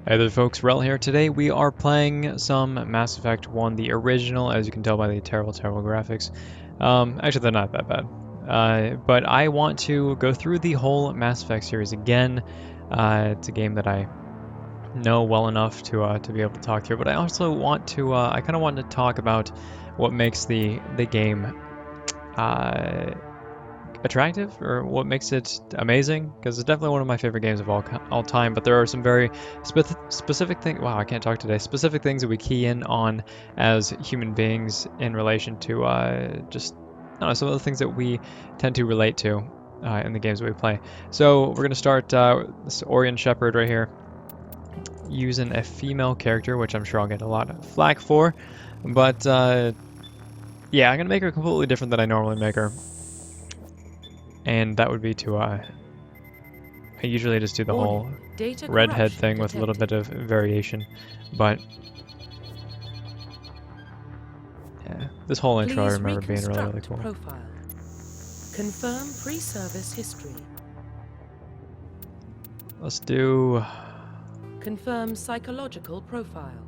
Hey there folks, Wrel here. Today we are playing some Mass Effect 1, the original, as you can tell by the terrible graphics. Actually they're not that bad. But I want to go through the whole Mass Effect series again. It's a game that I know well enough to be able to talk through, but I also want to, I kind of want to talk about what makes the game attractive, or what makes it amazing, because it's definitely one of my favorite games of all time. But there are some very specific things. Wow, I can't talk today. Specific things that we key in on as human beings in relation to just I don't know, some of the things that we tend to relate to in the games that we play. So we're gonna start this Orion Shepard right here, using a female character, which I'm sure I'll get a lot of flack for, but yeah, I'm gonna make her completely different than I normally make her. And that would be to, I usually just do the whole redhead thing with a little bit of variation, but yeah, this whole intro I remember being really cool. Profile. Confirm pre-service history. Let's do... Confirm psychological profile.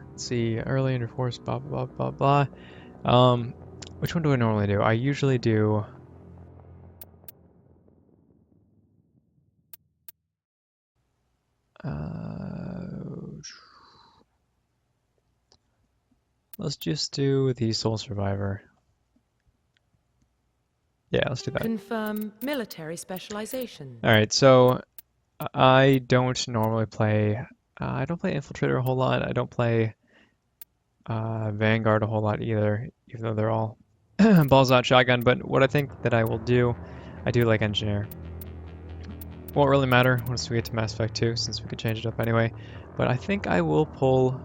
Let's see, early intercourse, blah, blah, blah, blah, blah. Which one do I normally do? I usually do... let's just do the Soul Survivor. Yeah, let's do that. Confirm military specialization. Alright, so I don't normally play... I don't play Infiltrator a whole lot. I don't play Vanguard a whole lot either, even though they're all balls out shotgun. But what I think that I will do, I do like Engineer. Won't really matter once we get to Mass Effect 2, since we could change it up anyway. But I think I will pull...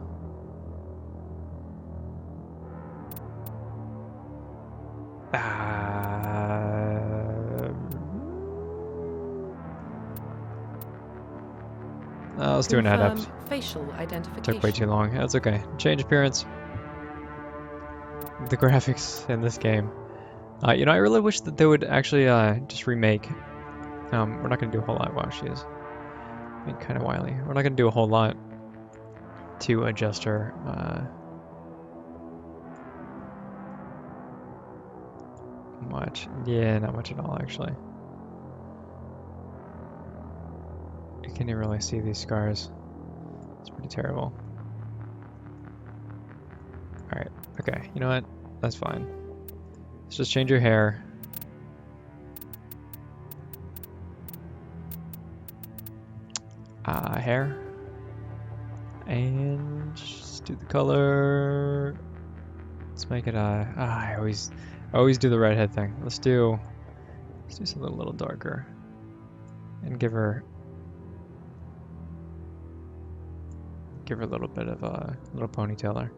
let's do an adept. Facial identification. Took way too long. That's okay. Change appearance. The graphics in this game. You know, I really wish that they would actually just remake. We're not going to do a whole lot. Wow, she is being kind of wily. We're not going to do a whole lot to adjust her. Much. Yeah, not much at all, actually. You can't even really see these scars. It's pretty terrible. Alright, okay. You know what? That's fine. Let's just change your hair. Hair. And just do the color. Let's make it I always do the redhead thing. Let's do something a little darker. And give her a little bit of a little ponytail there.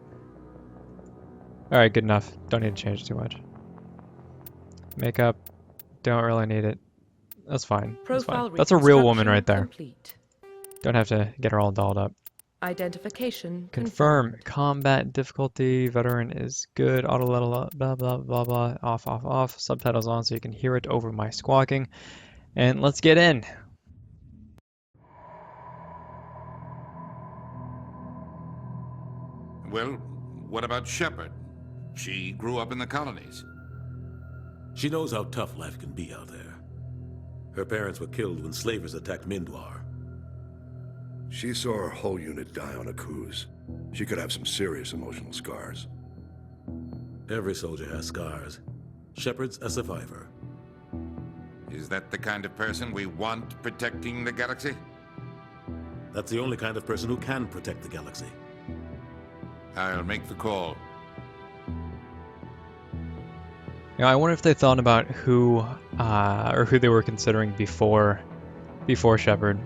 Alright, good enough. Don't need to change too much. Makeup, don't really need it. That's fine. That's fine. That's a real woman right there. Complete. Don't have to get her all dolled up. Identification Confirm. Combat difficulty. Veteran is good. Auto level up. Blah, blah, blah, blah. Off, off, off. Subtitles on so you can hear it over my squawking. And let's get in. Well, what about Shepard? She grew up in the colonies. She knows how tough life can be out there. Her parents were killed when slavers attacked Mindwar. She saw her whole unit die on a cruise. She could have some serious emotional scars. Every soldier has scars. Shepard's a survivor. Is that the kind of person we want protecting the galaxy? That's the only kind of person who can protect the galaxy. I'll make the call. You know, I wonder if they thought about who they were considering before Shepard.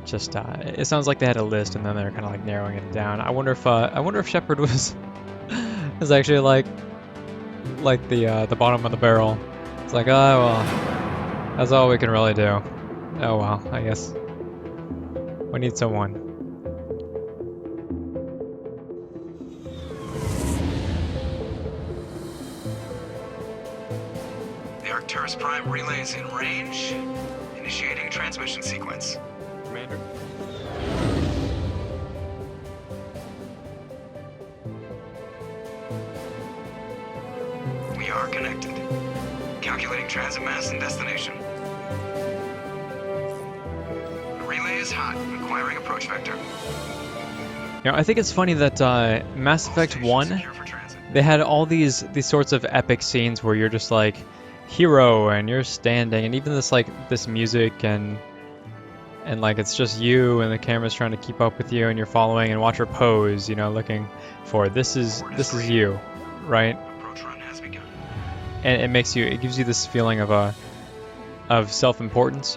Just it sounds like they had a list and then they're kind of like narrowing it down. I wonder if Shepard was actually like the bottom of the barrel. It's like, oh well, that's all we can really do. Oh well, I guess we need someone. The Arcturus Prime relay is in range. Initiating transmission sequence. Commander? We are connected. Calculating transit mass and destination. The relay is hot, acquiring approach vector. You know, I think it's funny that Mass Effect Station 1, secure for transit. they had all these sorts of epic scenes where you're just like hero and you're standing, and even this music and like it's just you and the camera's trying to keep up with you and you're following and watch her pose, you know, looking for this is you, right? Approach run has begun. And it gives you this feeling of self-importance,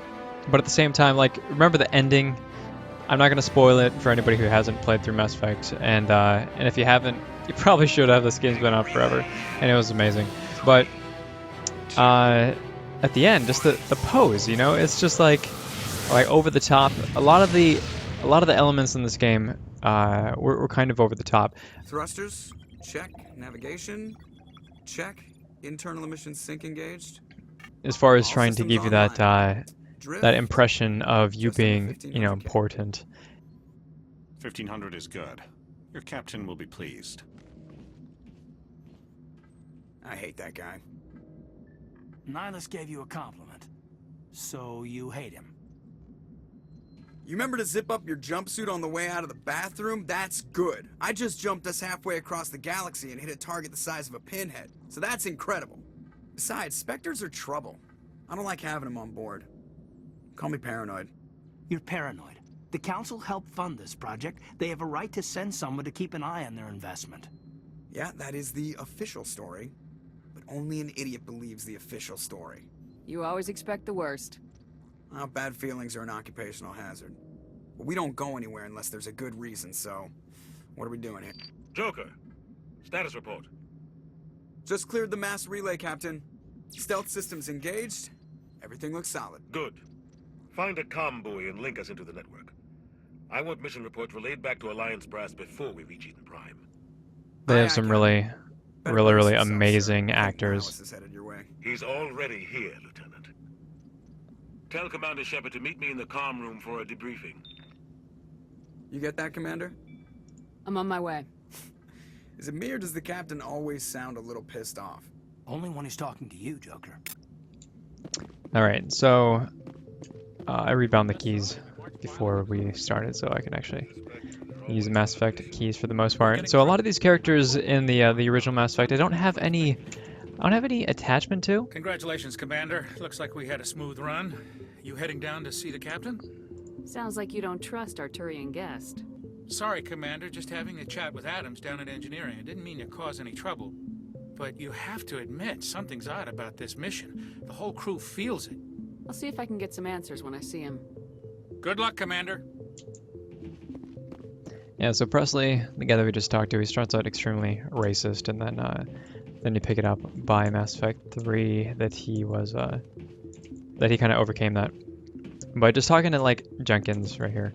but at the same time, like, remember the ending. I'm not going to spoil it for anybody who hasn't played through Mass Effect, and if you haven't, you probably should have. This game's been out forever, and it was amazing. But at the end, just the pose, you know, it's just like over the top. A lot of the elements in this game were kind of over the top. Thrusters, check. Navigation, check. Internal emissions sync engaged. As far as All trying to systems give you online. that Drift. that impression of you Just under being, 1500 K. important. 1500 is good. Your captain will be pleased. I hate that guy. Nihlus gave you a compliment. So you hate him. You remember to zip up your jumpsuit on the way out of the bathroom? That's good. I just jumped us halfway across the galaxy and hit a target the size of a pinhead. So that's incredible. Besides, Spectres are trouble. I don't like having them on board. Call me paranoid. You're paranoid. The Council helped fund this project. They have a right to send someone to keep an eye on their investment. Yeah, that is the official story. But only an idiot believes the official story. You always expect the worst. Well, bad feelings are an occupational hazard. But we don't go anywhere unless there's a good reason, so... What are we doing here? Joker, status report. Just cleared the mass relay, Captain. Stealth systems engaged. Everything looks solid. Good. Find a comm buoy and link us into the network. I want mission reports relayed back to Alliance brass before we reach Eden Prime. They Aye, have aye, some Captain. really Better really brace yourself, amazing sir. I think actors. Nihlus is headed your way. He's already here, Lieutenant. Tell Commander Shepard to meet me in the comm room for a debriefing. You get that, Commander? I'm on my way. Is it me or does the captain always sound a little pissed off? Only when he's talking to you, Joker. All right, so I rebound the keys before we started, so I can actually use Mass Effect keys for the most part. So a lot of these characters in the original Mass Effect, I don't have any attachment to. Congratulations, Commander. Looks like we had a smooth run. You heading down to see the captain? Sounds like you don't trust our Turian guest. Sorry, Commander. Just having a chat with Adams down at engineering. I didn't mean to cause any trouble. But you have to admit, something's odd about this mission. The whole crew feels it. I'll see if I can get some answers when I see him. Good luck, Commander. Yeah, so Presley, the guy that we just talked to, he starts out extremely racist, and then you pick it up by Mass Effect 3 that he was that he kind of overcame that by just talking to like Jenkins right here.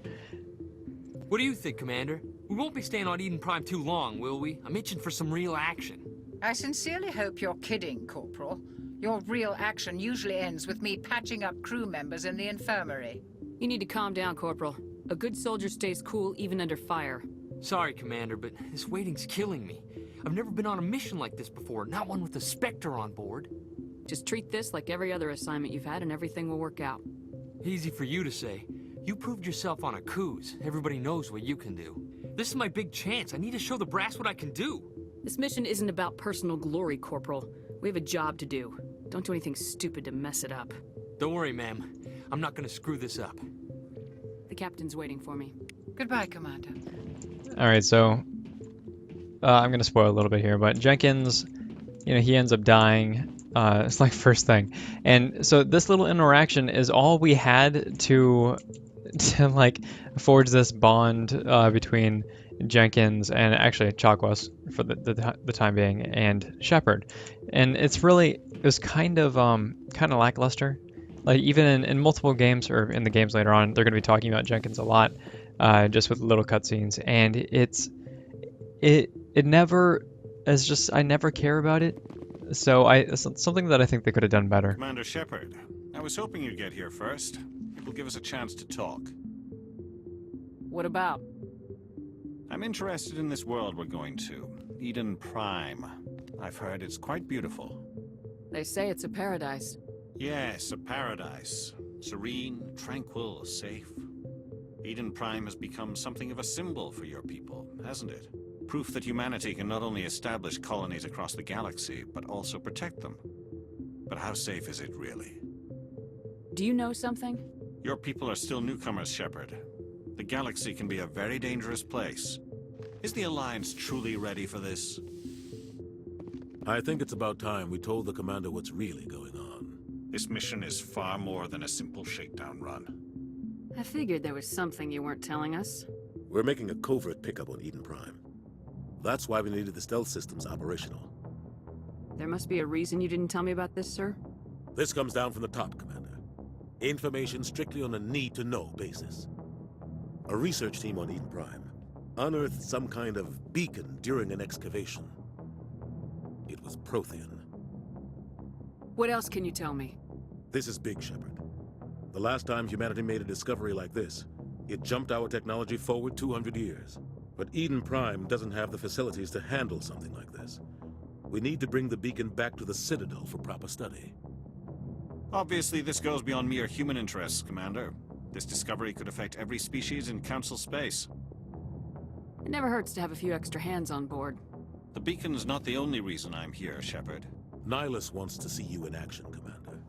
What do you think, Commander? We won't be staying on Eden Prime too long, will we? I'm itching for some real action. I sincerely hope you're kidding, Corporal. Your real action usually ends with me patching up crew members in the infirmary. You need to calm down, Corporal. A good soldier stays cool even under fire. Sorry, Commander, but this waiting's killing me. I've never been on a mission like this before, not one with a Spectre on board. Just treat this like every other assignment you've had and everything will work out. Easy for you to say. You proved yourself on a cruise. Everybody knows what you can do. This is my big chance. I need to show the brass what I can do. This mission isn't about personal glory, Corporal. We have a job to do. Don't do anything stupid to mess it up. Don't worry, ma'am. I'm not gonna screw this up. The captain's waiting for me. Goodbye, Commander. All right, so I'm gonna spoil a little bit here, but Jenkins, you know, he ends up dying. It's like first thing, and so this little interaction is all we had to like forge this bond between Jenkins and actually Chakwas for the time being and Shepard, and it was kind of lackluster. Like even in multiple games or in the games later on, they're going to be talking about Jenkins a lot, just with little cutscenes, and it never is just I never care about it. So it's something that I think they could have done better. Commander Shepard, I was hoping you'd get here first. It will give us a chance to talk. What about? I'm interested in this world we're going to, Eden Prime. I've heard it's quite beautiful. They say it's a paradise. Yes, a paradise. Serene, tranquil, safe. Eden Prime has become something of a symbol for your people, hasn't it? Proof that humanity can not only establish colonies across the galaxy, but also protect them. But how safe is it really? Do you know something? Your people are still newcomers, Shepard. The galaxy can be a very dangerous place. Is the Alliance truly ready for this? I think it's about time we told the Commander what's really going on. This mission is far more than a simple shakedown run. I figured there was something you weren't telling us. We're making a covert pickup on Eden Prime. That's why we needed the stealth systems operational. There must be a reason you didn't tell me about this, sir? This comes down from the top, Commander. Information strictly on a need-to-know basis. A research team on Eden Prime unearthed some kind of beacon during an excavation. It was Prothean. What else can you tell me? This is big, Shepard. The last time humanity made a discovery like this, it jumped our technology forward 200 years. But Eden Prime doesn't have the facilities to handle something like this. We need to bring the beacon back to the Citadel for proper study. Obviously, this goes beyond mere human interests, Commander. This discovery could affect every species in Council space. It never hurts to have a few extra hands on board. The beacon's not the only reason I'm here, Shepard. Nihlus wants to see you in action, Commander.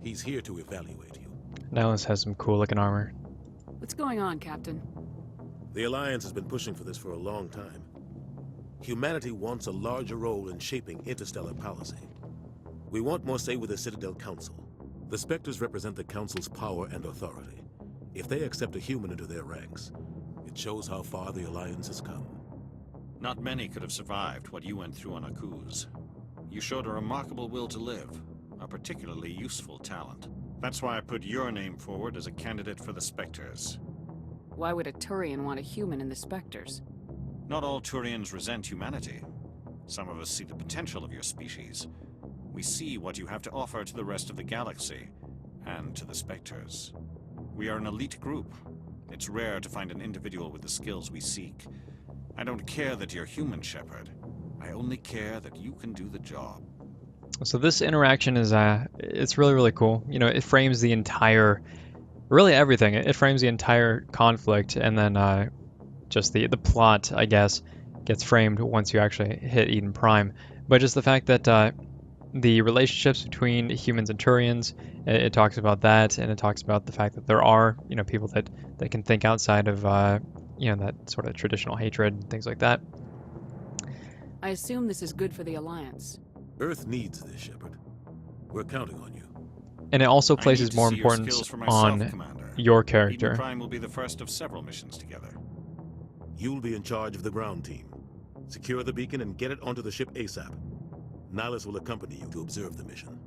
He's here to evaluate you. Nihlus has some cool looking armor. What's going on, Captain? The Alliance has been pushing for this for a long time. Humanity wants a larger role in shaping interstellar policy. We want more say with the Citadel Council. The Spectres represent the Council's power and authority. If they accept a human into their ranks, it shows how far the Alliance has come. Not many could have survived what you went through on Akuz. You showed a remarkable will to live, a particularly useful talent. That's why I put your name forward as a candidate for the Spectres. Why would a Turian want a human in the Spectres? Not all Turians resent humanity. Some of us see the potential of your species. We see what you have to offer to the rest of the galaxy, and to the Spectres. We are an elite group. It's rare to find an individual with the skills we seek. I don't care that you're human, Shepard. I only care that you can do the job. So this interaction is, it's really, really cool. You know, it frames the entire, really everything. It frames the entire conflict, and then just the plot, I guess, gets framed once you actually hit Eden Prime. But just the fact that the relationships between humans and Turians, it talks about that, and it talks about the fact that there are, you know, people that can think outside of, you know, that sort of traditional hatred and things like that. I assume this is good for the Alliance. Earth needs this, Shepard. We're counting on you. And it also places more importance on Commander. your character. Eden Prime will be the first of several missions together. You'll be in charge of the ground team. Secure the beacon and get it onto the ship ASAP. Nihlus will accompany you to observe the mission.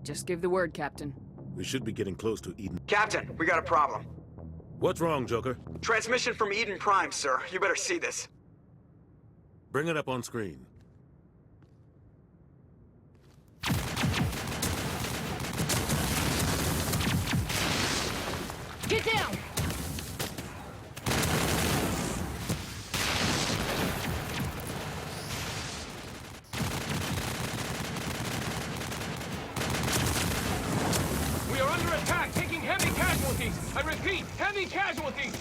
Just give the word, Captain. We should be getting close to Eden. Captain, we got a problem. What's wrong, Joker? Transmission from Eden Prime, sir. You better see this. Bring it up on screen. Get down! We are under attack, taking heavy casualties. I repeat, heavy casualties.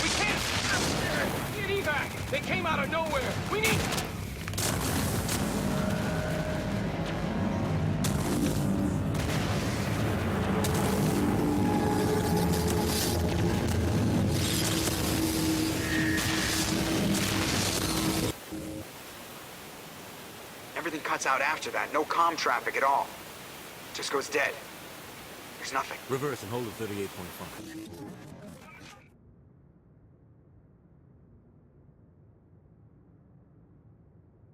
We can't get evac. They came out of nowhere. We need... Everything cuts out after that. No comm traffic at all. Just goes dead. There's nothing. Reverse and hold at 38.5.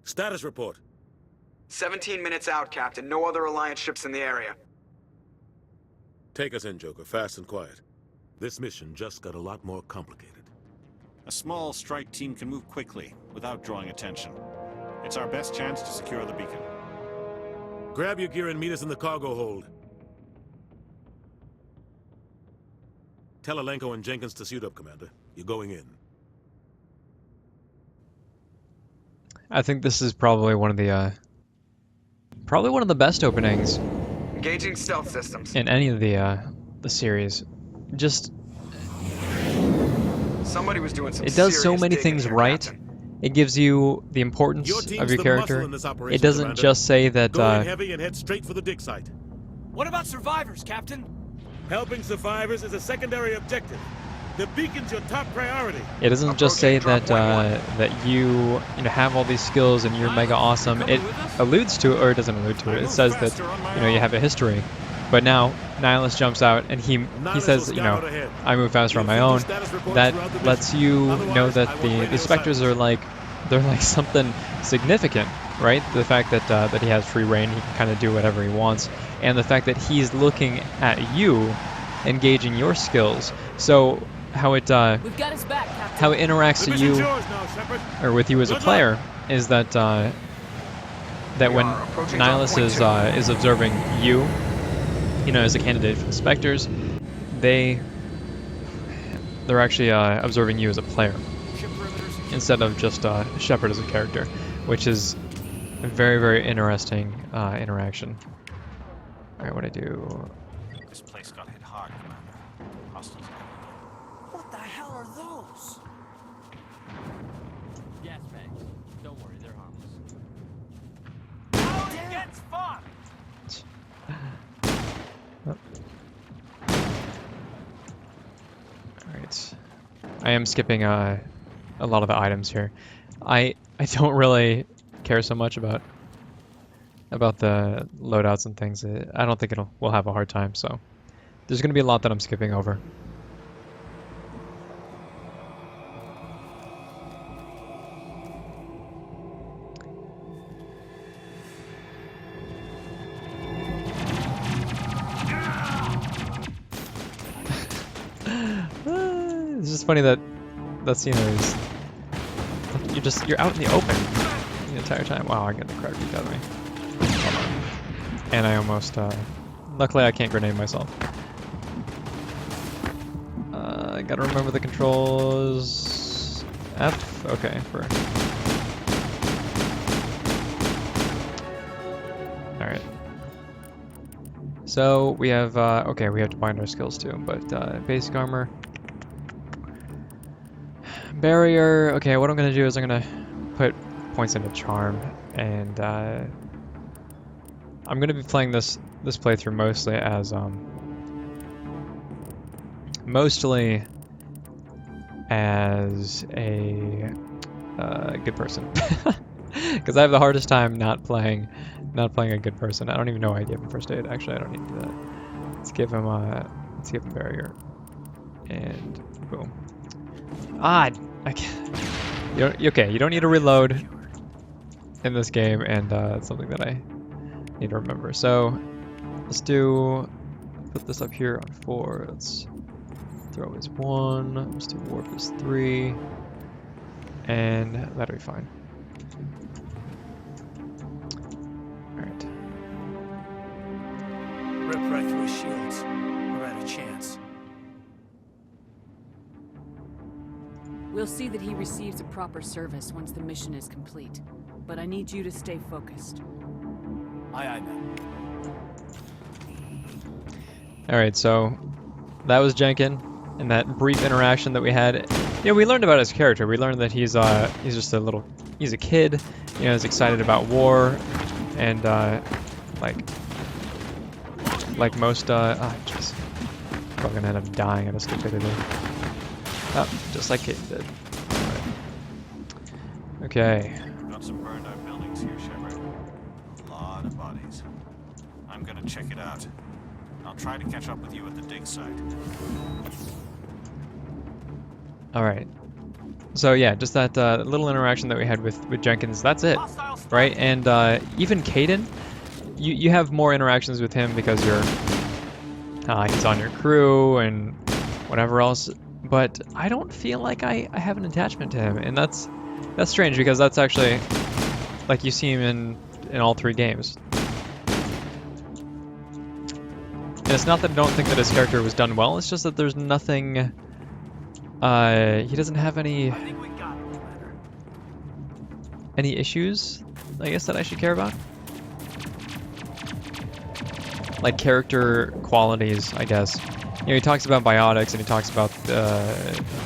Status report. 17 minutes out, Captain. No other Alliance ships in the area. Take us in, Joker, fast and quiet. This mission just got a lot more complicated. A small strike team can move quickly, without drawing attention. It's our best chance to secure the beacon. Grab your gear and meet us in the cargo hold. Tell Alenko and Jenkins to suit up, Commander. You're going in. I think this is probably one of the best openings Engaging stealth systems. in any of the series. Just Somebody was doing some it does so serious many digging things here, right. Captain. It gives you the importance Your of team's your the muscle character. in this operation, It doesn't Commander. just say that Go in heavy and head straight for the dig site. What about survivors, Captain? Helping survivors is a secondary objective. The beacon's your top priority. it doesn't just say that that you have all these skills and you're mega awesome. It alludes to it, or it doesn't allude to it. It says that you have a history. But now Nihlus jumps out and he says, I move faster on my own. That lets you know that the specters are like something significant, right? The fact that he has free reign, he can kind of do whatever he wants, and the fact that he's looking at you, engaging your skills. So how it We've got his back, Captain. how it interacts to you or with you as a player is that that when Nihlus is observing you, as a candidate for the Spectres, they're actually observing you as a player instead of just Shepard as a character, which is a very, very interesting interaction. All right, what do I do? This place got hit hard, Commander. Hostiles. What the hell are those? Gas bags. Don't worry, they're harmless. How gets fucked? Alright. I am skipping a lot of the items here. I don't really care so much about the loadouts and things. I don't think we'll have a hard time, so there's going to be a lot that I'm skipping over. It's just funny that scene is you're out in the open the entire time. Wow, I get the crowd beat out of me. Hold on. And I almost luckily I can't grenade myself. I gotta remember the controls. F? Okay, for alright. So we have okay, we have to bind our skills too, but basic armor. Barrier. Okay, what I'm gonna do is I'm gonna put points into charm, and I'm gonna be playing this playthrough mostly as a good person, because I have the hardest time not playing a good person. I don't even know why I gave him first aid. Actually, I don't need to do that. Let's give him barrier, and boom. I can't. You don't need to reload in this game, and it's something that I need to remember. So let's put this up here on 4. Let's throw is 1. Let's do warp is 3, and that'll be fine. All right. Rip right through his shields. We're out of chance. We'll see that he receives a proper service once the mission is complete. But I need you to stay focused. Aye, aye, ma'am. Alright, so that was Jenkins, and that brief interaction that we had. We learned about his character. We learned that he's just he's a kid, he's excited about war, and like most jeez. Probably gonna end up dying at a stupidity. Oh, just like Kaiden did. Right. Okay. Got some burned out buildings here, Shepard. A lot of bodies. I'm gonna check it out. I'll try to catch up with you at the dig site. Alright. So yeah, just that little interaction that we had with Jenkins, that's it. Right? And even Kaiden, you have more interactions with him because he's on your crew and whatever else. But I don't feel like I have an attachment to him, and that's strange because that's actually like you see him in all 3 games. it's not that I don't think that his character was done well, it's just that there's nothing... he doesn't have any issues, I guess, that I should care about? Like character qualities, I guess. You know, he talks about biotics and he talks about,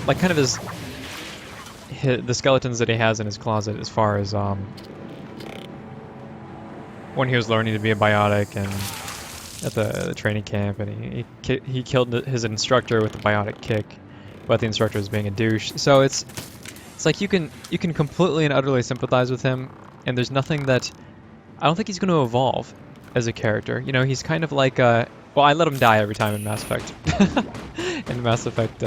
like kind of the skeletons that he has in his closet as far as, when he was learning to be a biotic and at the training camp, and he killed his instructor with a biotic kick, but the instructor was being a douche. So it's like you can completely and utterly sympathize with him, and there's nothing that I don't think he's going to evolve as a character. You know, he's kind of like well, I let him die every time in Mass Effect, in Mass Effect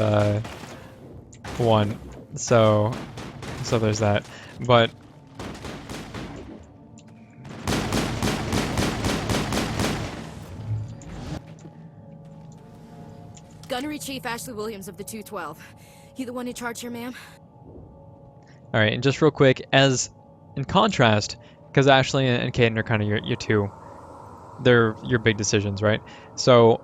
1. So there's that, but. Gunnery Chief Ashley Williams of the 212. You the one in charge here, ma'am? Alright, and just real quick, as in contrast, because Ashley and Kaiden are kind of your two, they're your big decisions, right? So,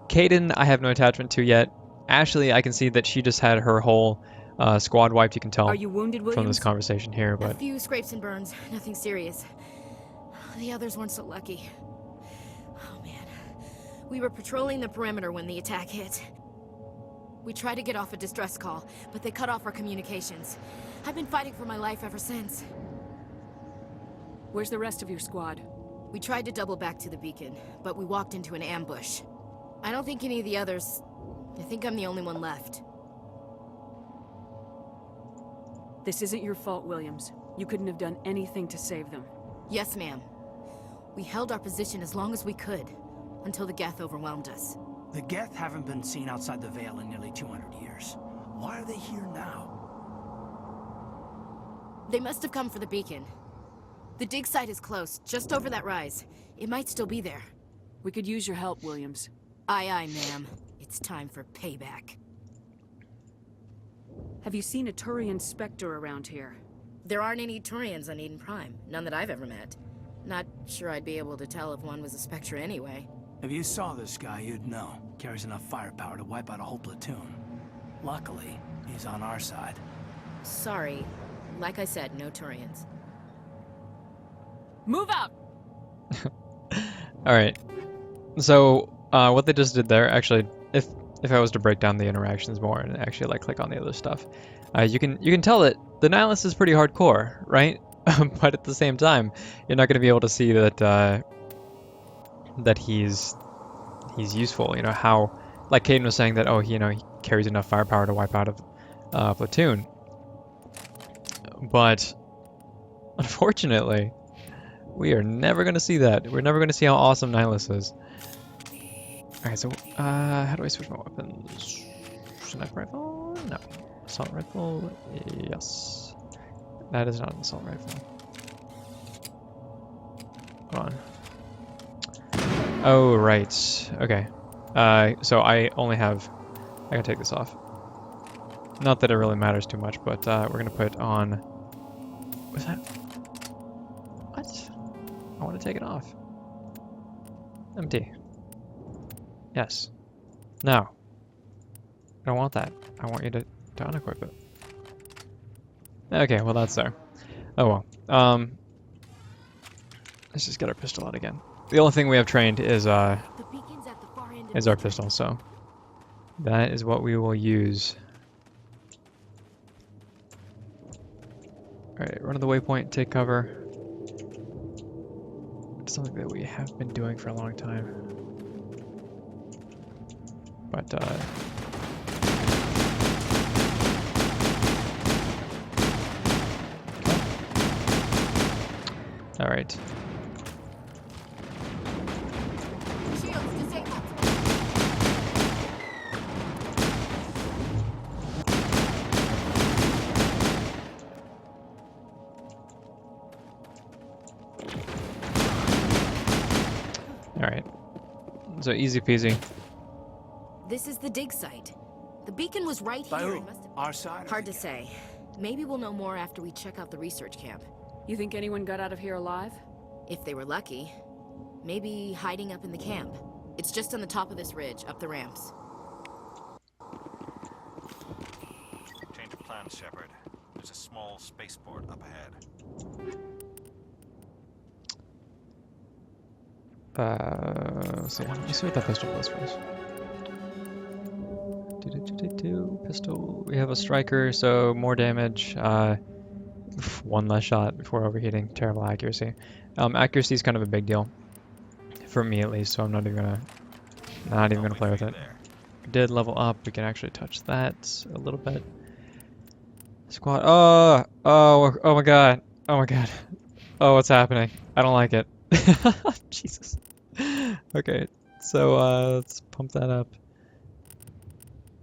Kaiden I have no attachment to yet. Ashley, I can see that she just had her whole squad wiped, you can tell. Are you wounded, Williams? From this conversation here, A but... few scrapes and burns, nothing serious. The others weren't so lucky. We were patrolling the perimeter when the attack hit. We tried to get off a distress call, but they cut off our communications. I've been fighting for my life ever since. Where's the rest of your squad? We tried to double back to the beacon, but we walked into an ambush. I don't think any of the others... I think I'm the only one left. This isn't your fault, Williams. You couldn't have done anything to save them. Yes, ma'am. We held our position as long as we could. Until the Geth overwhelmed us. The Geth haven't been seen outside the Veil in nearly 200 years. Why are they here now? They must have come for the beacon. The dig site is close, just over that rise. It might still be there. We could use your help, Williams. Aye, aye, ma'am. It's time for payback. Have you seen a Turian Spectre around here? There aren't any Turians on Eden Prime. None that I've ever met. Not sure I'd be able to tell if one was a Spectre anyway. If you saw this guy, you'd know. Carries enough firepower to wipe out a whole platoon. Luckily, he's on our side. Sorry. Like I said, no Turians. Move out! Alright. So, what they just did there, actually, if I was to break down the interactions more and actually like click on the other stuff, you can tell that the Nihlus is pretty hardcore, right? But at the same time, you're not going to be able to see that that he's useful. You know how, like Kaiden was saying that, oh, he carries enough firepower to wipe out a platoon. But unfortunately, we are never going to see that. We're never going to see how awesome Nihlus is. Alright, so how do I switch my weapons? Sniper rifle? No. Assault rifle? Yes. That is not an assault rifle. Hold on. Oh, right. Okay. So I can take this off. Not that it really matters too much, but we're gonna put on... What's that? What? I want to take it off. Empty. Yes. No. I don't want that. I want you to unequip it. Okay, well that's there. Oh well. Let's just get our pistol out again. The only thing we have trained is our pistol, so that is what we will use. Alright, run to the waypoint, take cover. It's something that we have been doing for a long time. But alright. Alright. So easy peasy. This is the dig site. The beacon was right By here. who? It must have... Our side? Hard to say. Maybe we'll know more after we check out the research camp. You think anyone got out of here alive? If they were lucky. Maybe hiding up in the camp. It's just on the top of this ridge, up the ramps. Change of plans, Shepard. There's a small spaceport up ahead. Let's see what that pistol does for us. Pistol. We have a striker, so more damage. One less shot before overheating. Terrible accuracy. Accuracy is kind of a big deal for me, at least. So I'm not even gonna play with it. We did level up. We can actually touch that a little bit. Squad. Oh my god. Oh my god. Oh, what's happening? I don't like it. Jesus. Okay, so let's pump that up.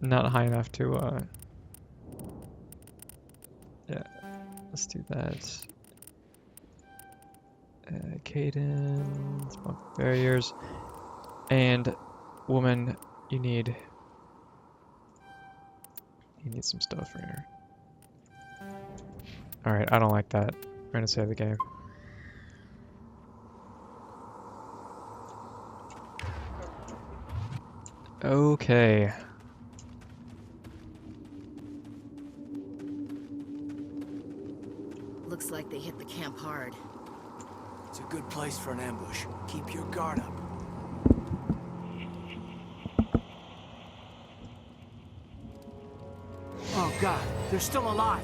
Not high enough to yeah, let's do that. Kaiden, let's bump barriers. And woman, you need some stuff for here. Alright, I don't like that. We're gonna save the game. Okay. Looks like they hit the camp hard. It's a good place for an ambush. Keep your guard up. Oh god, they're still alive.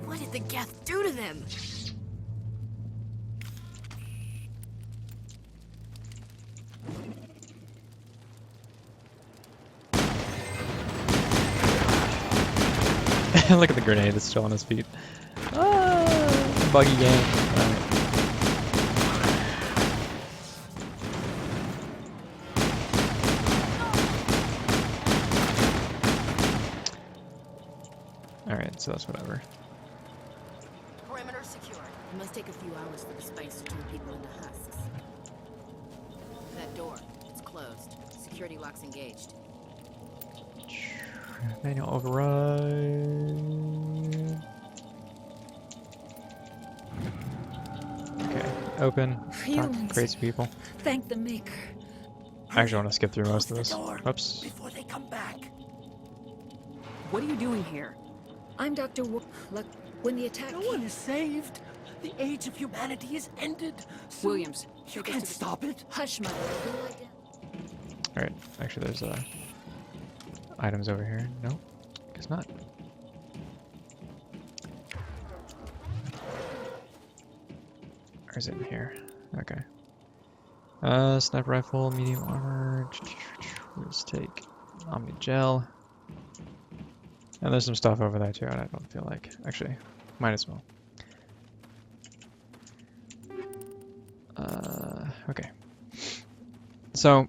What did the Geth do to them? Look at the grenade, it's still on his feet. Ah, buggy game. Alright, so that's whatever. Perimeter secure. It must take a few hours for the spice to turn people into husks. That door, it's closed. Security lock's engaged. Manual override. Okay, open. Crazy people. Thank the maker. I actually want to skip through most of this. Oops. Before they come back. What are you doing here? I'm Dr. Look, when the attack... No one is saved. The age of humanity is ended. So Williams, you can't stop it. Hush, Mother. Alright, actually there's items over here. No, guess not. Or is it in here? Okay. Sniper rifle, medium armor. Let's take Omni Gel. And there's some stuff over there too, and I don't feel like... Actually, might as well. Okay. So...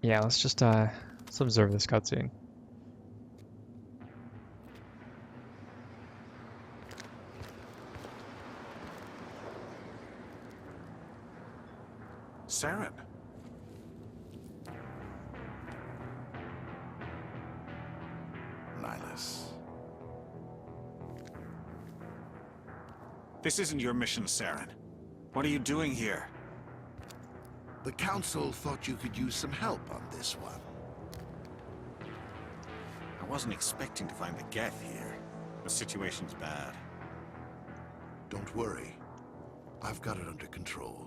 yeah, let's just let's observe this cutscene. Saren. Nihlus. This isn't your mission, Saren. What are you doing here? The Council thought you could use some help on this one. I wasn't expecting to find the Geth here. The situation's bad. Don't worry. I've got it under control.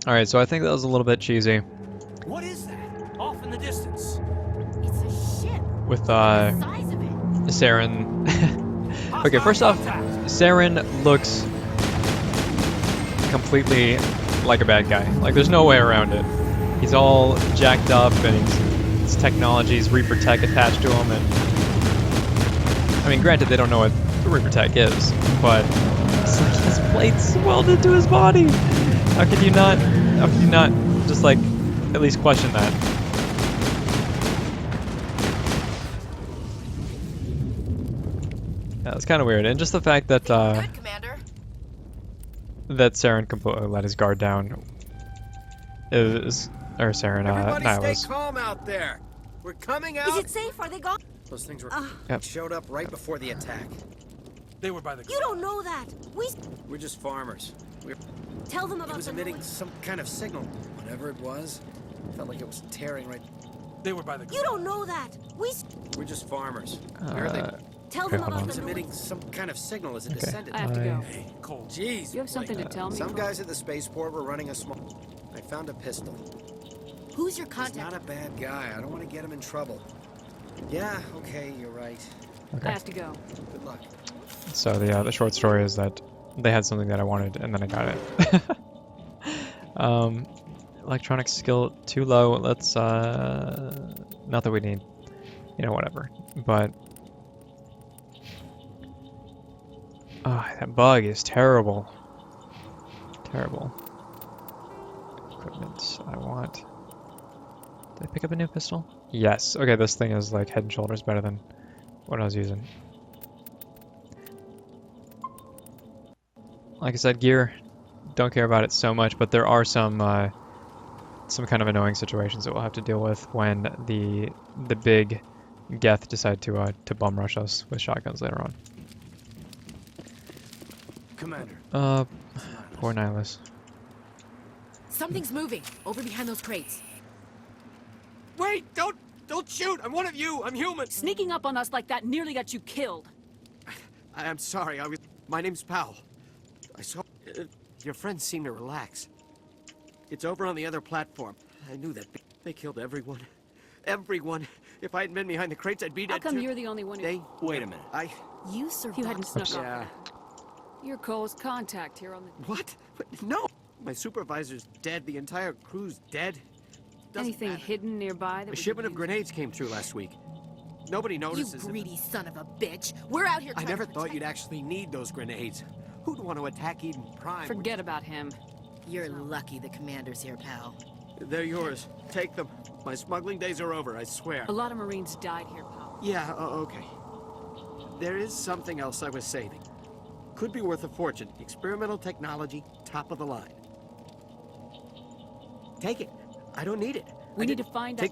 Alright, so I think that was a little bit cheesy. What is that? Off in the distance. It's a ship. With The size of it. Saren. Okay, first off, Saren looks completely like a bad guy. Like, there's no way around it. He's all jacked up, and his technology's Reaper tech attached to him, and... I mean, granted, they don't know what the Reaper tech is, but it's like his plate's welded to his body. How could you not just, like, at least question that? Yeah, it's kind of weird, and just the fact that Good, Commander. that Saren completely let his guard down is, or Saren, Everybody Nihlus. stay calm out there. We're coming out. Is it safe? Are they gone? Those things were Yep. showed up right before the attack. They were by the... You don't know that. We're just farmers. Tell them about It was the emitting noise. some kind of signal. Whatever it was, felt like it was tearing right... They were by the... You don't know that. We're just farmers. Where are they? Tell them hold about on. the It's noise. emitting some kind of signal as it Okay. descended. I have to go. Hey, Cole. Jeez. You have something to tell me? Some Cole? guys at the spaceport were running a small... I found a pistol. Who's your He's contact? not a bad guy. I don't want to get him in trouble. Yeah, okay, you're right. I have to go. Good luck. So the short story is that they had something that I wanted, and then I got it. Electronic skill too low. Let's not that we need, whatever. But that bug is terrible. Terrible. Equipment. I want. Did I pick up a new pistol? Yes. Okay, this thing is like head and shoulders better than what I was using. Like I said, gear, don't care about it so much, but there are some kind of annoying situations that we'll have to deal with when the big Geth decide to bum rush us with shotguns later on. Commander. Poor Nihlus. Something's moving over behind those crates. Wait! Don't shoot! I'm one of you! I'm human! Sneaking up on us like that nearly got you killed. I'm sorry, my name's Powell. I saw... your friends seem to relax. It's over on the other platform. I knew that. They killed everyone. Everyone. If I hadn't been behind the crates, I'd be dead. How come you're the only one who... Wait a minute. You survived. You hadn't snuck Yeah. off. You're Cole's contact here on the... What? No! My supervisor's dead. The entire crew's dead. Doesn't Anything matter. hidden nearby that A we shipment could of grenades came through last week. Nobody You notices it. greedy son of a bitch. We're out here I trying never to thought you'd actually need those grenades. Who'd want to attack Eden Prime? Forget about him. You're lucky the commander's here, pal. They're yours. Take them. My smuggling days are over, I swear. A lot of Marines died here, Powell. Yeah, okay. There is something else I was saving. Could be worth a fortune. Experimental technology, top of the line. Take it. I don't need it. We need to find out...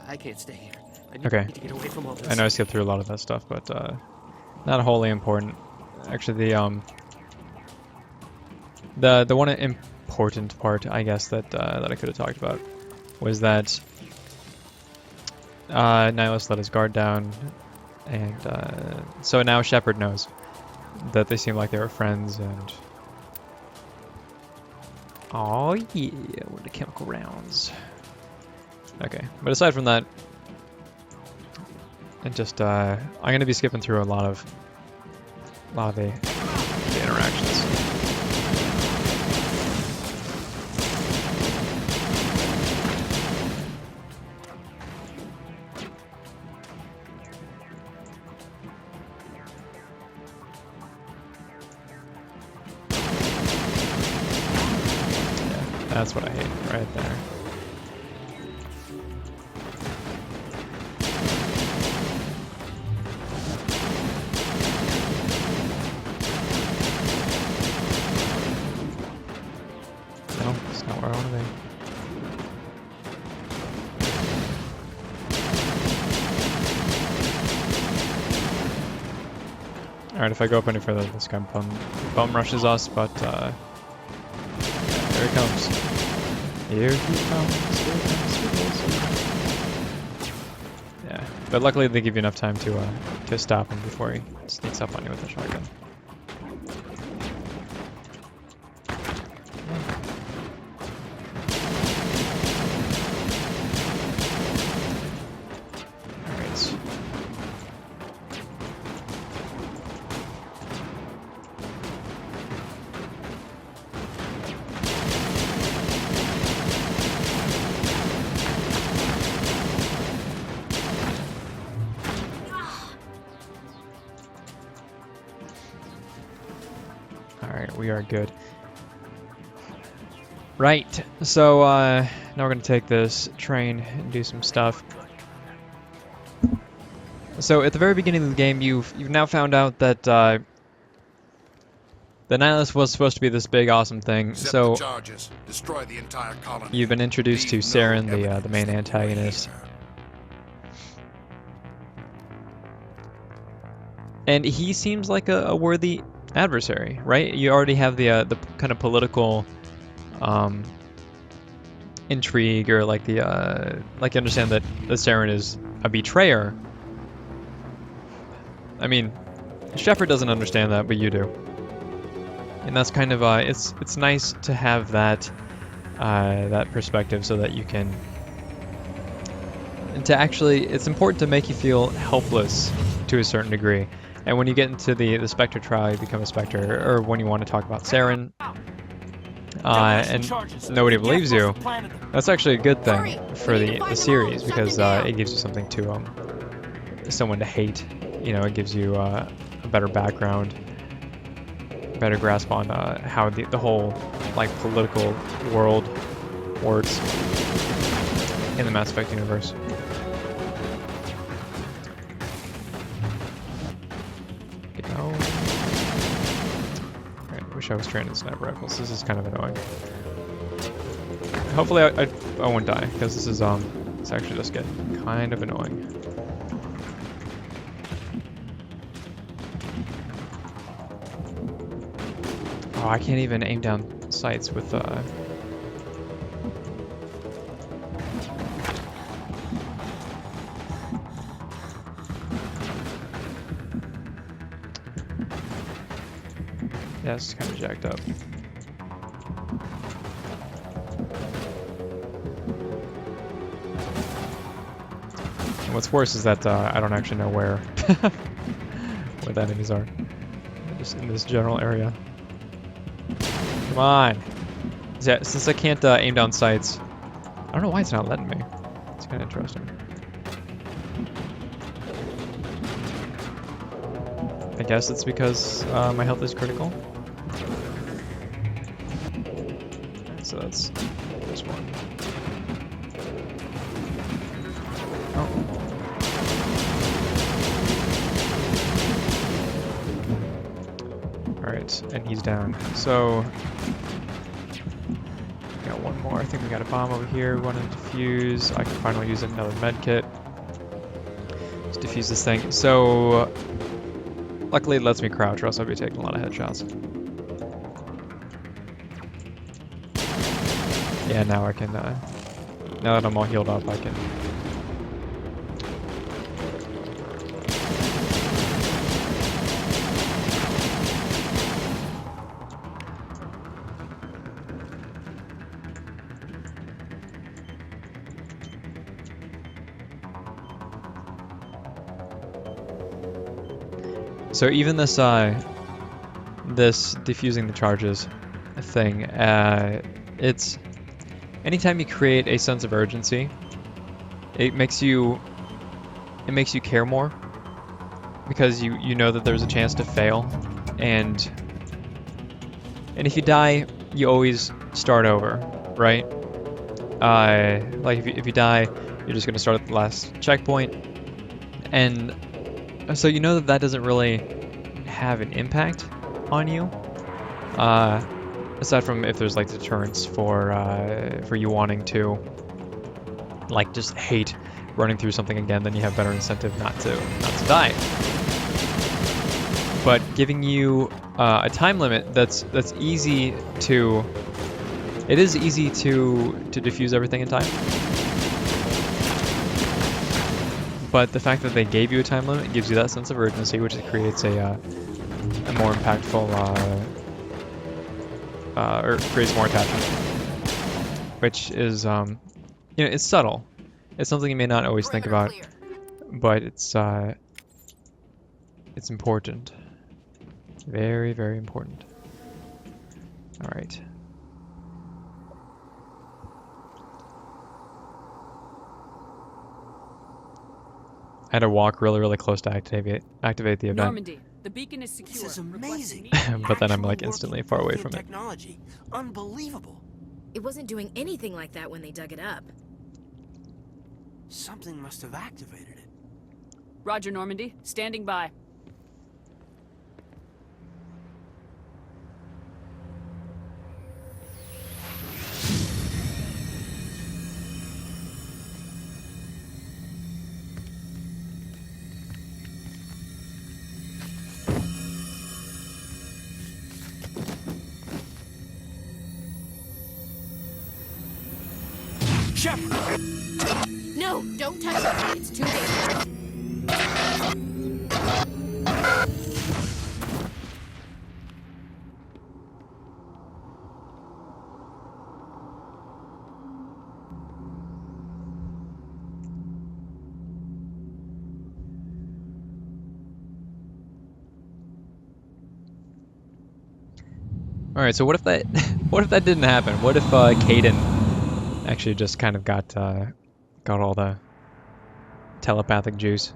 I can't stay here. I need Okay. to get away from all this. I know I skipped through a lot of that stuff, but not wholly important. Actually, the one important part, I guess, that I could have talked about was that Nihlus let his guard down, and so now Shepard knows that they seem like they were friends, and oh yeah, with the chemical rounds. Okay, but aside from that, and just I'm gonna be skipping through a lot of the interactions. Yeah, that's what I hate right there. No, it's not where I want to be. Alright, if I go up any further, this guy bum rushes us, but yeah, here he comes. Here he comes. Here he comes. Yeah, but luckily they give you enough time to stop him before he sneaks up on you with a shotgun. Alright, we are good. Right, so now we're going to take this train and do some stuff. So at the very beginning of the game, you've now found out that the Nihlus was supposed to be this big, awesome thing. Accept So the charges. Destroy the entire colony. you've been introduced to Saren, the main antagonist. And he seems like a worthy adversary, right? You already have the kind of political intrigue, or like you understand that the Saren is a betrayer. I mean, Shepard doesn't understand that, but you do. And that's kind of it's nice to have that that perspective, so that you can, and to actually, it's important to make you feel helpless to a certain degree. And when you get into the Spectre trial, you become a Spectre, or when you want to talk about Saren, and nobody believes you, that's actually a good thing for the series, because it gives you something to someone to hate. You know, it gives you a better background, better grasp on how the whole like political world works in the Mass Effect universe. Alright, I wish I was trained in sniper rifles. This is kind of annoying. Hopefully I won't die, because this is it's actually just getting kind of annoying. Oh, I can't even aim down sights with yeah, it's kind of jacked up. And what's worse is that I don't actually know where the enemies are. They're just in this general area. Come on! Yeah, since I can't aim down sights, I don't know why it's not letting me. It's kind of interesting. I guess it's because my health is critical. So that's this one. Oh. Alright, and he's down. So got one more. I think we got a bomb over here. We want to defuse. I can finally use another med kit. Let's defuse this thing. So luckily it lets me crouch, or else I'd be taking a lot of headshots. Yeah, now I can, now that I'm all healed up, I can... So even this, this defusing the charges thing, it's... Anytime you create a sense of urgency, it makes you care more, because you know that there's a chance to fail, and if you die, you always start over, right? Like if you die, you're just gonna start at the last checkpoint, and so you know that doesn't really have an impact on you. Aside from if there's like deterrence for you wanting to like just hate running through something again, then you have better incentive not to die. But giving you a time limit that's easy to, it is easy to defuse everything in time. But the fact that they gave you a time limit gives you that sense of urgency, which creates a more impactful or creates more attachment, which is, you know, it's subtle. It's something you may not always think about, but it's important. Very, very important. All right. I had to walk really, really close to activate the event. Normandy, the beacon is secure. This is amazing. But then I'm like instantly far away from it. Technology. Unbelievable. It wasn't doing anything like that when they dug it up. Something must have activated it. Roger, Normandy. Standing by. Shepard! No, don't touch it. It's too dangerous. All right, so what if that what if that didn't happen? What if Kaiden actually just kind of got all the telepathic juice?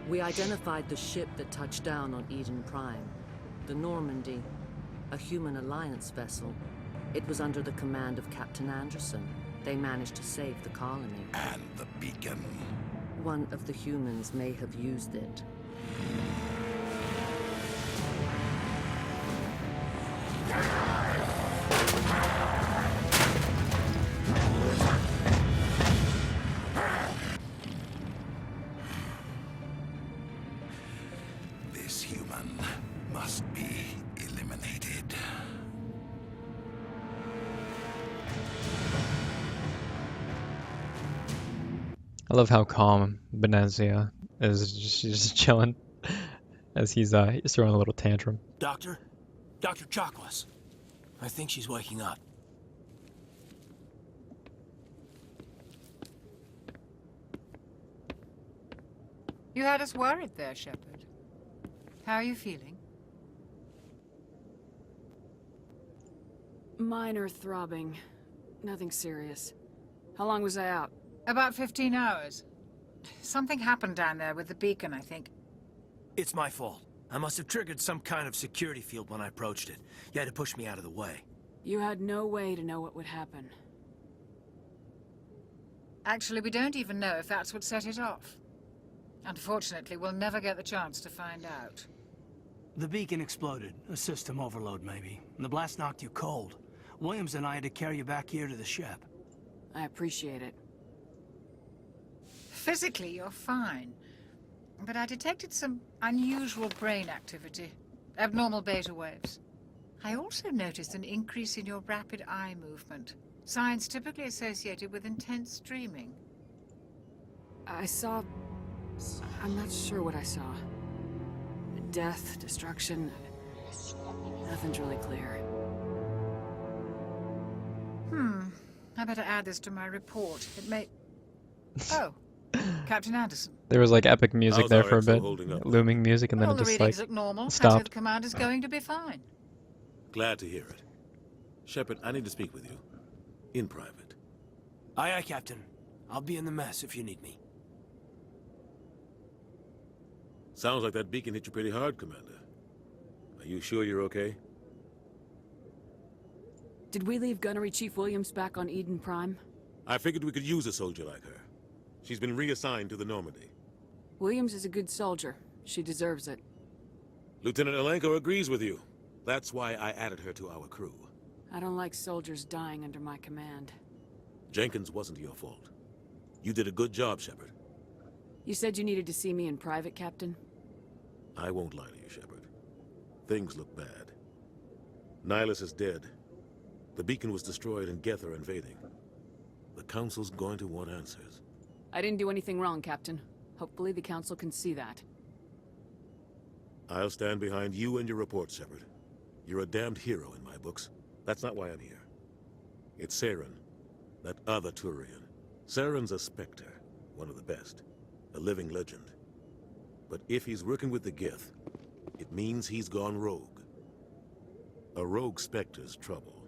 We identified the ship that touched down on Eden Prime. The Normandy, a human alliance vessel. It was under the command of Captain Anderson. They managed to save the colony. And the beacon. One of the humans may have used it. This human must be eliminated. I love how calm Benezia is. She's just chilling as he's throwing a little tantrum. Doctor? Dr. Chocolates. I think she's waking up. You had us worried there, Shepard. How are you feeling? Minor throbbing. Nothing serious. How long was I out? About 15 hours. Something happened down there with the beacon, I think. It's my fault. I must have triggered some kind of security field when I approached it. You had to push me out of the way. You had no way to know what would happen. Actually, we don't even know if that's what set it off. Unfortunately, we'll never get the chance to find out. The beacon exploded. A system overload, maybe. The blast knocked you cold. Williams and I had to carry you back here to the ship. I appreciate it. Physically, you're fine. But I detected some unusual brain activity. Abnormal beta waves. I also noticed an increase in your rapid eye movement. Signs typically associated with intense dreaming. I saw... I'm not sure what I saw. Death, destruction... Nothing's really clear. I better add this to my report. It may... Oh, Captain Anderson. There was like epic music How's there our for a Exo bit, holding up? looming music, and then All it the just readings like look normal. I'd say stopped. the commander's going to be fine. Glad to hear it. Shepard, I need to speak with you. In private. Aye, aye, Captain. I'll be in the mess if you need me. Sounds like that beacon hit you pretty hard, Commander. Are you sure you're okay? Did we leave Gunnery Chief Williams back on Eden Prime? I figured we could use a soldier like her. She's been reassigned to the Normandy. Williams is a good soldier. She deserves it. Lieutenant Alenko agrees with you. That's why I added her to our crew. I don't like soldiers dying under my command. Jenkins wasn't your fault. You did a good job, Shepard. You said you needed to see me in private, Captain? I won't lie to you, Shepard. Things look bad. Nihlus is dead. The beacon was destroyed and Geth are invading. The Council's going to want answers. I didn't do anything wrong, Captain. Hopefully the Council can see that. I'll stand behind you and your report, Shepard. You're a damned hero in my books. That's not why I'm here. It's Saren, that other Turian. Saren's a Spectre, one of the best. A living legend. But if he's working with the Geth, it means he's gone rogue. A rogue Spectre's trouble.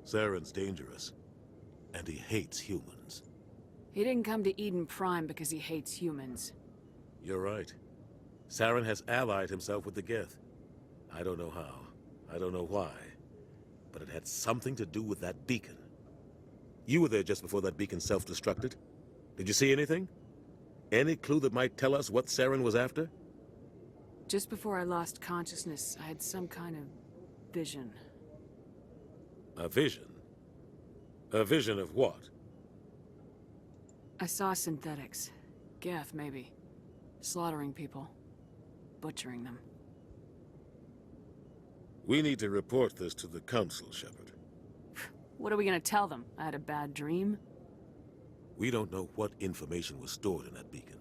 Saren's dangerous, and he hates humans. He didn't come to Eden Prime because he hates humans. You're right. Saren has allied himself with the Geth. I don't know how. I don't know why. But it had something to do with that beacon. You were there just before that beacon self-destructed. Did you see anything? Any clue that might tell us what Saren was after? Just before I lost consciousness, I had some kind of vision. A vision? A vision of what? I saw synthetics. Geth, maybe. Slaughtering people. butchering them. We need to report this to the Council, Shepard. What are we gonna tell them? I had a bad dream? We don't know what information was stored in that beacon.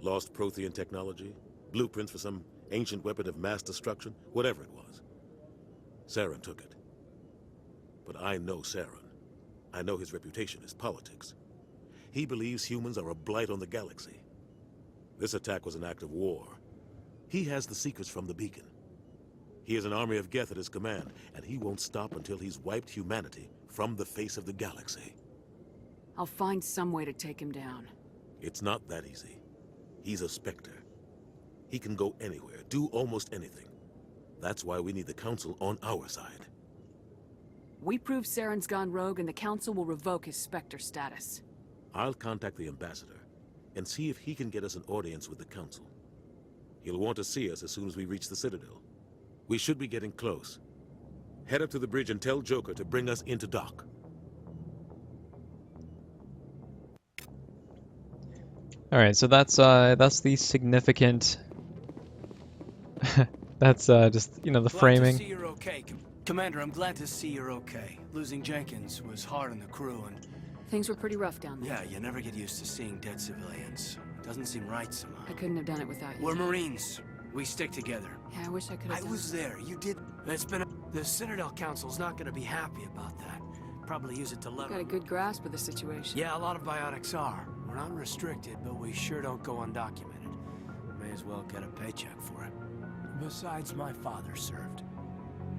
Lost Prothean technology, blueprints for some ancient weapon of mass destruction, whatever it was. Saren took it. But I know Saren. I know his reputation is politics. He believes humans are a blight on the galaxy. This attack was an act of war. He has the secrets from the beacon. He has an army of Geth at his command, and he won't stop until he's wiped humanity from the face of the galaxy. I'll find some way to take him down. It's not that easy. He's a Spectre. He can go anywhere, do almost anything. That's why we need the Council on our side. We prove Saren's gone rogue and the Council will revoke his Spectre status. I'll contact the Ambassador and see if he can get us an audience with the Council. He'll want to see us as soon as we reach the Citadel. We should be getting close. Head up to the bridge and tell Joker to bring us into dock. All right, so that's the significant. That's just the Glad to framing. see you're okay, Commander. I'm glad to see you're okay. Losing Jenkins was hard on the crew, and things were pretty rough down there. yeah, you never get used to seeing dead civilians. Doesn't seem right somehow. I couldn't have done it without you. We're Marines. We stick together. Yeah, I wish I could have. I was there. You did. It's been. The Citadel Council's not going to be happy about that. Probably use it to level. Got a good grasp of the situation. Yeah, a lot of biotics are. We're not restricted, but we sure don't go undocumented. May as well get a paycheck for it. Besides, my father served.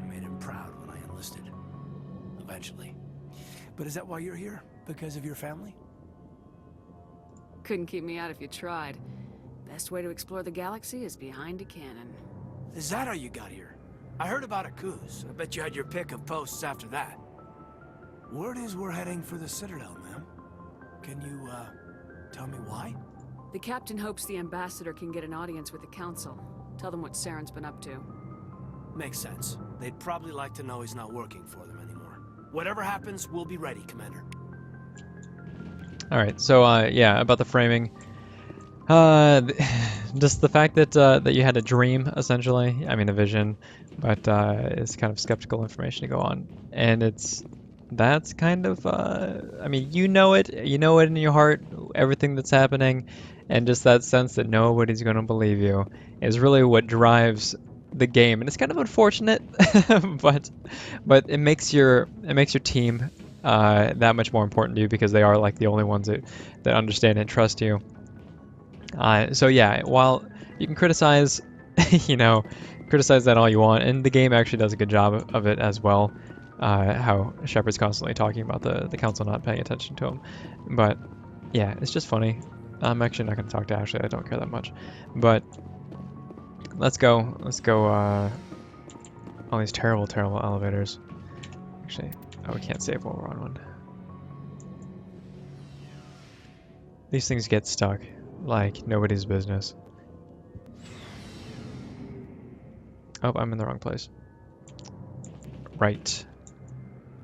I made him proud when I enlisted. Eventually. But is that why you're here? Because of your family? Couldn't keep me out if you tried. Best way to explore the galaxy is behind a cannon. Is that how you got here? I heard about Akuz. I bet you had your pick of posts after that. Word is we're heading for the Citadel, ma'am. Can you, tell me why? The captain hopes the ambassador can get an audience with the council. Tell them what Saren's been up to. Makes sense. They'd probably like to know he's not working for them anymore. Whatever happens, we'll be ready, Commander. All right, so yeah, about the framing. Just the fact that that you had a dream, essentially. I mean, a vision, but it's kind of skeptical information to go on, and that's kind of. I mean, you know it in your heart, everything that's happening, and just that sense that nobody's going to believe you is really what drives the game, and it's kind of unfortunate, but it makes your team that much more important to you because they are like the only ones that understand and trust you. So yeah, while you can criticize, criticize that all you want, and the game actually does a good job of it as well. How Shepard's constantly talking about the council not paying attention to him, but yeah, it's just funny. I'm actually not going to talk to Ashley. I don't care that much, but let's go. All these terrible elevators. Actually, we can't save while we're on one. These things get stuck like nobody's business. Oh, I'm in the wrong place. Right.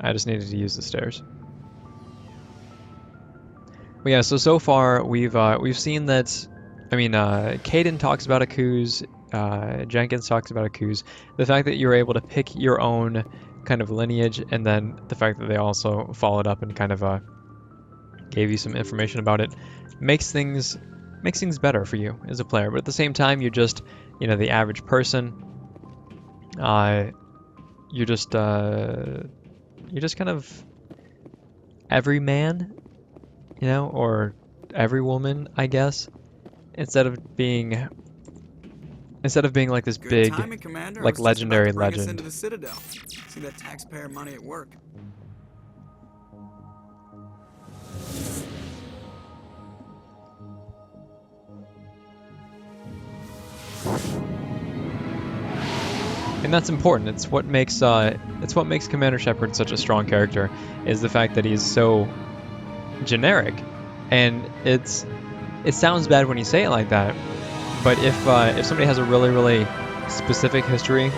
I just needed to use the stairs. But yeah, so far we've seen that. I mean, Kaiden talks about Akuz. Jenkins talks about Akuz. The fact that you're able to pick your own kind of lineage, and then the fact that they also followed up and kind of gave you some information about it, makes things better for you as a player. But at the same time, you're just the average person. You're just kind of every man, or every woman, I guess, instead of being like this big, timing, Commander. like legendary bring us legend. into the Citadel. See that taxpayer money at work. And that's important. It's what makes Commander Shepard such a strong character, is the fact that he's so generic. And it sounds bad when you say it like that, but if somebody has a really, really specific history,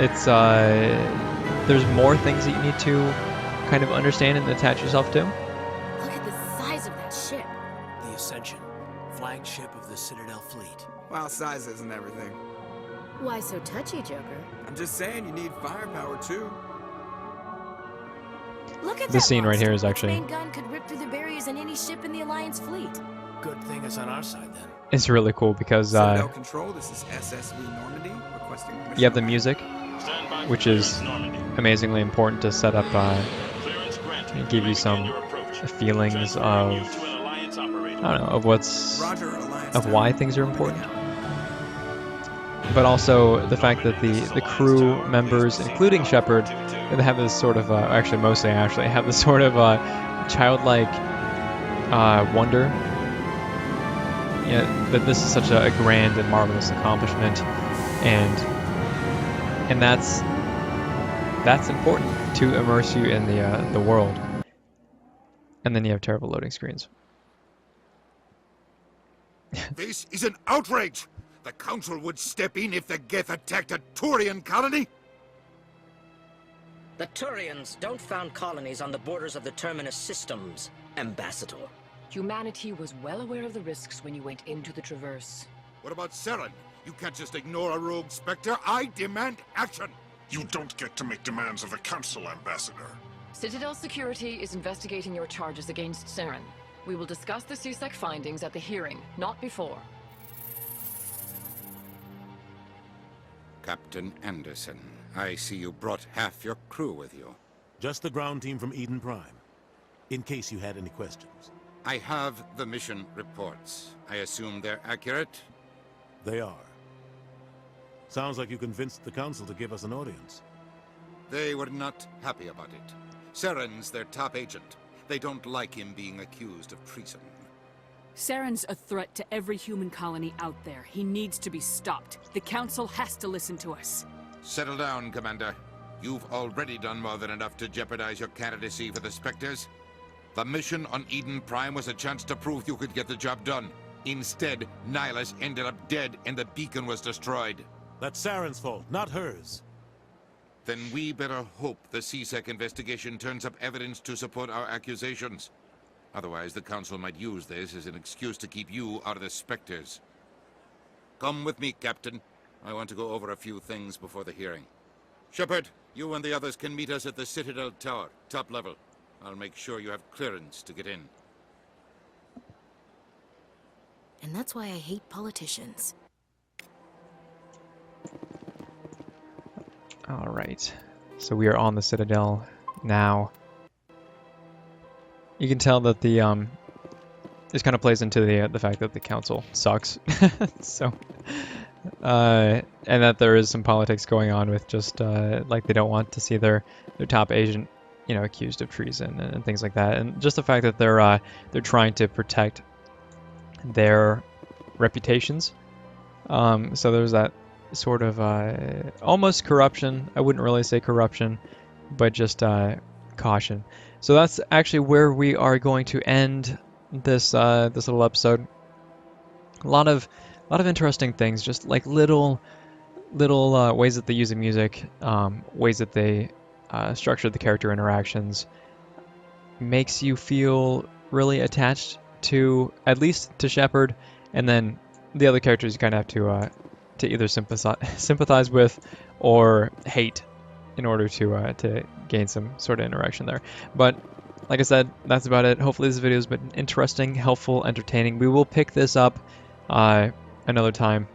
it's there's more things that you need to kind of understand and attach yourself to. Look at the size of that ship. The Ascension, flagship of the Citadel fleet. File sizes and everything. Why so touchy, Joker? I'm just saying you need firepower too. Look at This that scene right monster. here is Its actually main gun could rip through the barriers in any ship in the Alliance fleet. Good thing it's on our side then. it's really cool because Citadel Control, this is SSV Normandy requesting permission. you have the music, which is amazingly important to set up, and give you some feelings of, I don't know, of what's, of why things are important. But also the fact that the crew members, including Shepard, they have this sort of, actually mostly Ashley, have this sort of childlike wonder. Yeah, that this is such a grand and marvelous accomplishment, and that's important to immerse you in the world. And then you have terrible loading screens. This is an outrage! The Council would step in if the Geth attacked a Turian colony? The Turians don't found colonies on the borders of the Terminus systems, Ambassador. Humanity was well aware of the risks when you went into the Traverse. What about Saren? You can't just ignore a rogue Spectre. I demand action! You don't get to make demands of the Council, Ambassador. Citadel Security is investigating your charges against Saren. We will discuss the CSEC findings at the hearing, not before. Captain Anderson, I see you brought half your crew with you. Just the ground team from Eden Prime, in case you had any questions. I have the mission reports. I assume they're accurate? They are. Sounds like you convinced the Council to give us an audience. They were not happy about it. Saren's their top agent. They don't like him being accused of treason. Saren's a threat to every human colony out there. He needs to be stopped. The Council has to listen to us. Settle down, Commander. You've already done more than enough to jeopardize your candidacy for the Spectres. The mission on Eden Prime was a chance to prove you could get the job done. Instead, Nihlus ended up dead and the beacon was destroyed. That's Saren's fault, not hers. Then we better hope the CSEC investigation turns up evidence to support our accusations. Otherwise, the Council might use this as an excuse to keep you out of the Spectres. Come with me, Captain. I want to go over a few things before the hearing. Shepard, you and the others can meet us at the Citadel Tower, top level. I'll make sure you have clearance to get in. And that's why I hate politicians. All right, so we are on the Citadel now. You can tell that the this kind of plays into the fact that the Council sucks. So, and that there is some politics going on with just like they don't want to see their top agent, you know, accused of treason and things like that, and just the fact that they're trying to protect their reputations. So there's that sort of almost corruption. I wouldn't really say corruption, but just caution. So that's actually where we are going to end this this little episode. A lot of interesting things, just like little ways that they use the music, ways that they structure the character interactions, makes you feel really attached to, at least to Shepard, and then the other characters you kind of have to either sympathize with or hate in order to gain some sort of interaction there. But like I said, that's about it. Hopefully this video has been interesting, helpful, entertaining. We will pick this up another time,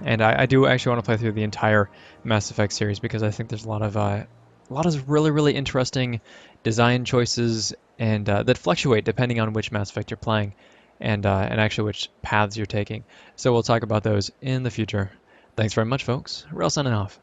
and I do actually want to play through the entire Mass Effect series because I think there's a lot of really interesting design choices and that fluctuate depending on which Mass Effect you're playing, and actually which paths you're taking. So we'll talk about those in the future. Thanks very much, folks. Wrel signing off.